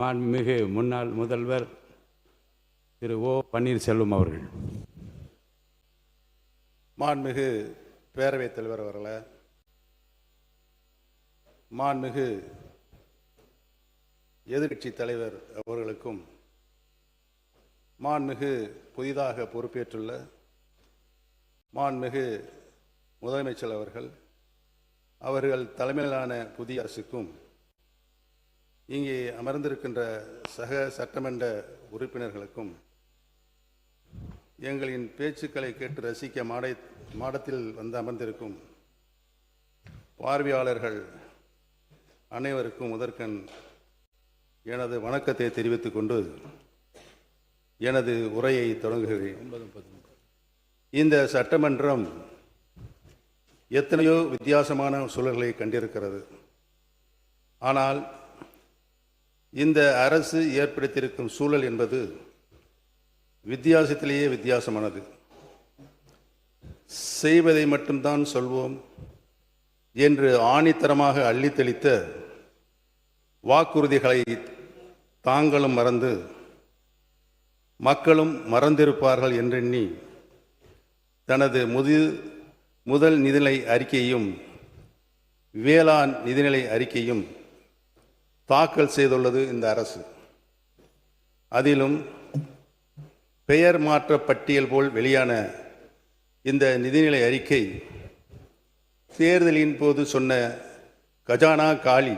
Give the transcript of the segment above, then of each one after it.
மாண்புமிகு முன்னாள் முதல்வர் திரு ஓ பன்னீர்செல்வம் அவர்கள். மாண்புமிகு பேரவைத் தலைவர் அவர்களே, மாண்புமிகு எதிர்க்கட்சி தலைவர் அவர்களுக்கும், மாண்புமிகு புதிதாக பொறுப்பேற்றுள்ள மாண்புமிகு முதலமைச்சர் அவர்கள் தலைமையிலான புதிய அரசுக்கும், இங்கே அமர்ந்திருக்கின்ற சக சட்டமன்ற உறுப்பினர்களுக்கும், எங்களின் பேச்சுக்களை கேட்டு ரசிக்க மாடத்தில் வந்து அமர்ந்திருக்கும் பார்வையாளர்கள் அனைவருக்கும் முதற்கண் எனது வணக்கத்தை தெரிவித்துக் கொண்டு எனது உரையை தொடங்குகிறேன். இந்த சட்டமன்றம் எத்தனையோ வித்தியாசமான சூழல்களை கண்டிருக்கிறது. ஆனால் இந்த அரசு ஏற்படுத்தியிருக்கும் சூழல் என்பது வித்தியாசத்திலேயே வித்தியாசமானது. செய்வதை மட்டும்தான் சொல்வோம் என்று ஆணித்தரமாக அள்ளித்தளித்த வாக்குறுதிகளை தாங்களும் மறந்து மக்களும் மறந்திருப்பார்கள் என்றெண்ணி தனது முதல் நிதிநிலை அறிக்கையும் வேளாண் நிதிநிலை அறிக்கையும் தாக்கல் செய்துள்ளது இந்த அரசு. அதிலும் பெயர் மாற்ற பட்டியல் போல் வெளியான இந்த நிதிநிலை அறிக்கை தேர்தலின் போது சொன்ன கஜானா காலி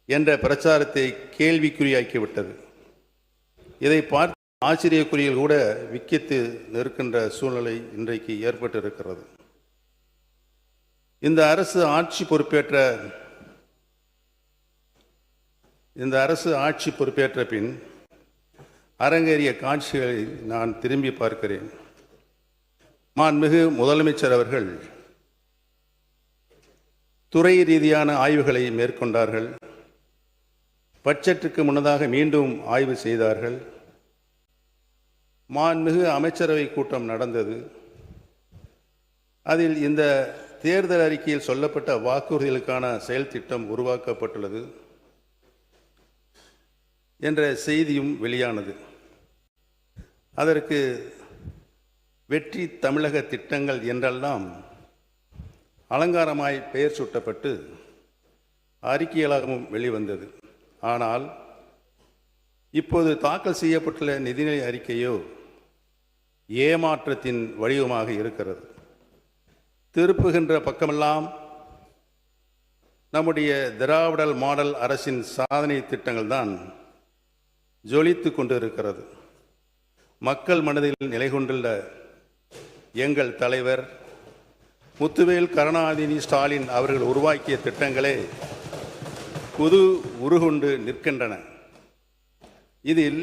என்ற பிரச்சாரத்தை கேள்விக்குறியாக்கிவிட்டது. இதை பார்த்து ஆச்சரியக்குறியில் கூட விக்கித்து நிற்கின்ற சூழ்நிலை இன்றைக்கு ஏற்பட்டிருக்கிறது. இந்த அரசு ஆட்சி பொறுப்பேற்ற பின் அரங்கேறிய காட்சிகளை நான் திரும்பி பார்க்கிறேன். மாண்புமிகு முதலமைச்சர் அவர்கள் துறை ரீதியான ஆய்வுகளை மேற்கொண்டார்கள். பட்ஜெட்டுக்கு முன்னதாக மீண்டும் ஆய்வு செய்தார்கள். மாண்புமிகு அமைச்சரவை கூட்டம் நடந்தது. அதில் இந்த தேர்தல் அறிக்கையில் சொல்லப்பட்ட வாக்குறுதிகளுக்கான செயல் திட்டம் உருவாக்கப்பட்டுள்ளது என்ற செய்தியும் வெளியானது. அதற்கு வெற்றி தமிழக திட்டங்கள் என்றெல்லாம் அலங்காரமாய் பெயர் சூட்டப்பட்டு அறிக்கைகளாகவும் வெளிவந்தது. ஆனால் இப்போது தாக்கல் செய்யப்பட்டுள்ள நிதிநிலை அறிக்கையோ ஏமாற்றத்தின் வடிவமாக இருக்கிறது. திருப்புகின்ற பக்கமெல்லாம் நம்முடைய திராவிடல் மாடல் அரசின் சாதனை திட்டங்கள் தான் ஜொலித்து கொண்டு இருக்கிறது. மக்கள் மனதில் நிலை கொண்டுள்ள எங்கள் தலைவர் முத்துவேல் கருணாநிதி ஸ்டாலின் அவர்கள் உருவாக்கிய திட்டங்களே புது உருகொண்டு நிற்கின்றன. இதில்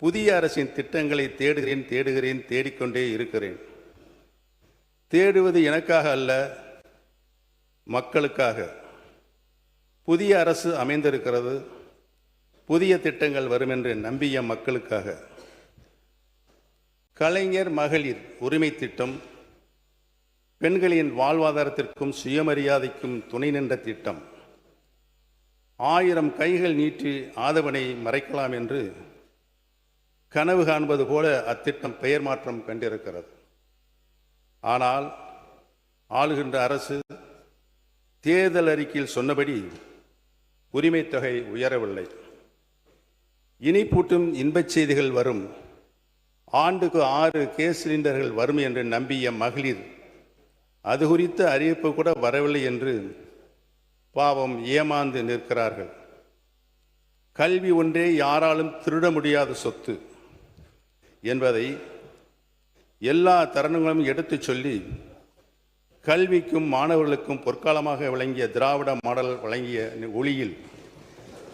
புதிய அரசின் திட்டங்களை தேடுகிறேன் தேடிக்கொண்டே இருக்கிறேன். தேடுவது எனக்காக அல்ல, மக்களுக்காக. புதிய அரசு அமைந்திருக்கிறது, புதிய திட்டங்கள் வரும் என்று நம்பிய மக்களுக்காக. கலைஞர் மகளிர் உரிமை திட்டம் பெண்களின் வாழ்வாதாரத்திற்கும் சுயமரியாதைக்கும் துணை நின்ற திட்டம். 1000 கைகள் நீட்டி ஆதவனை மறைக்கலாம் என்று கனவு காண்பது போல அத்திட்டம் பெயர் மாற்றம் கண்டிருக்கிறது. ஆனால் ஆளுகின்ற அரசு தேர்தல் அறிக்கையில் சொன்னபடி உரிமை தொகை உயரவில்லை. இனிப்பூட்டும் இன்பச் செய்திகள் வரும், ஆண்டுக்கு 6 கேஸ் சிலிண்டர்கள் வரும் என்று நம்பிய மகளிர் அது குறித்த அறிவிப்பு கூட வரவில்லை என்று பாவம் ஏமாந்து நிற்கிறார்கள். கல்வி ஒன்றே யாராலும் திருட முடியாத சொத்து என்பதை எல்லா தருணங்களும் எடுத்துச் சொல்லி கல்விக்கும் மாணவர்களுக்கும் பொற்காலமாக விளங்கிய திராவிட மாடல் வழங்கிய ஒளியில்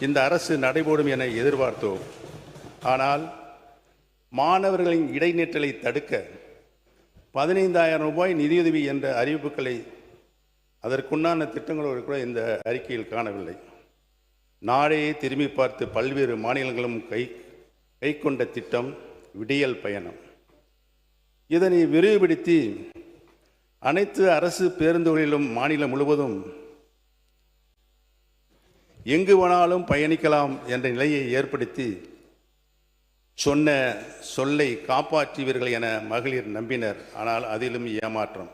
இந்த அரசு நடைபோடும் என எதிர்பார்த்தோம். ஆனால் மாணவர்களின் இடைநிற்றலை தடுக்க 15,000 ரூபாய் நிதியுதவி என்ற அறிவிப்புகளை அதற்குண்டான திட்டங்களோடு கூட இந்த அறிக்கையில் காணவில்லை. நாடே திரும்பி பார்த்து பல்வேறு மாநிலங்களும் கை கொண்ட திட்டம் விடியல் பயணம். இதனை விரிவுபடுத்தி அனைத்து அரசு பேருந்துகளிலும் மாநிலம் முழுவதும் எங்கு வேணாலும் பயணிக்கலாம் என்ற நிலையை ஏற்படுத்தி சொன்ன சொல்லை காப்பாற்றுவீர்கள் என மகளிர் நம்பினர். ஆனால் அதிலும் ஏமாற்றம்.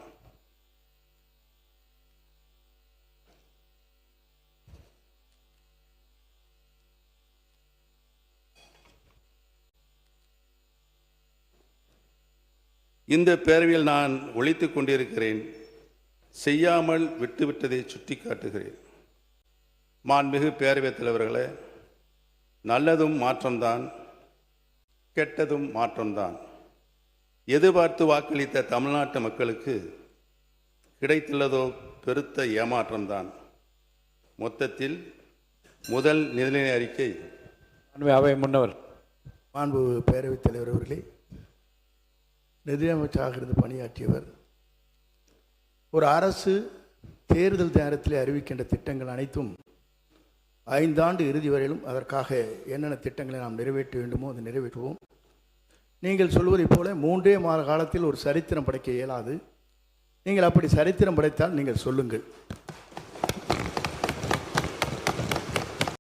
இந்த பேரவையில் நான் ஒழித்துக் கொண்டிருக்கிறேன். செய்யாமல் விட்டுவிட்டதை சுட்டி காட்டுகிறேன். மாண்புமிகு பேரவைத் தலைவர்களே, நல்லதும் மாற்றம்தான், கெட்டதும் மாற்றம்தான். எதிர்பார்த்து வாக்களித்த தமிழ்நாட்டு மக்களுக்கு கிடைத்துள்ளதோ பெருத்த ஏமாற்றம்தான். மொத்தத்தில் முதல் நிதிநிலை அறிக்கை. அவை முன்னவர். மாண்பு பேரவைத் தலைவர் அவர்களே, நிதியமைச்சராக இருந்து பணியாற்றியவர். ஒரு அரசு தேர்தல் நேரத்தில் அறிவிக்கின்ற திட்டங்கள் அனைத்தும் 5 ஆண்டு இறுதி வரையிலும் அதற்காக என்னென்ன திட்டங்களை நாம் நிறைவேற்ற வேண்டுமோ அதை நிறைவேற்றுவோம். நீங்கள் சொல்வதைப் போல 3 மாத காலத்தில் ஒரு சரித்திரம் படைக்க இயலாது. நீங்கள் அப்படி சரித்திரம் படைத்தால் நீங்கள் சொல்லுங்கள்.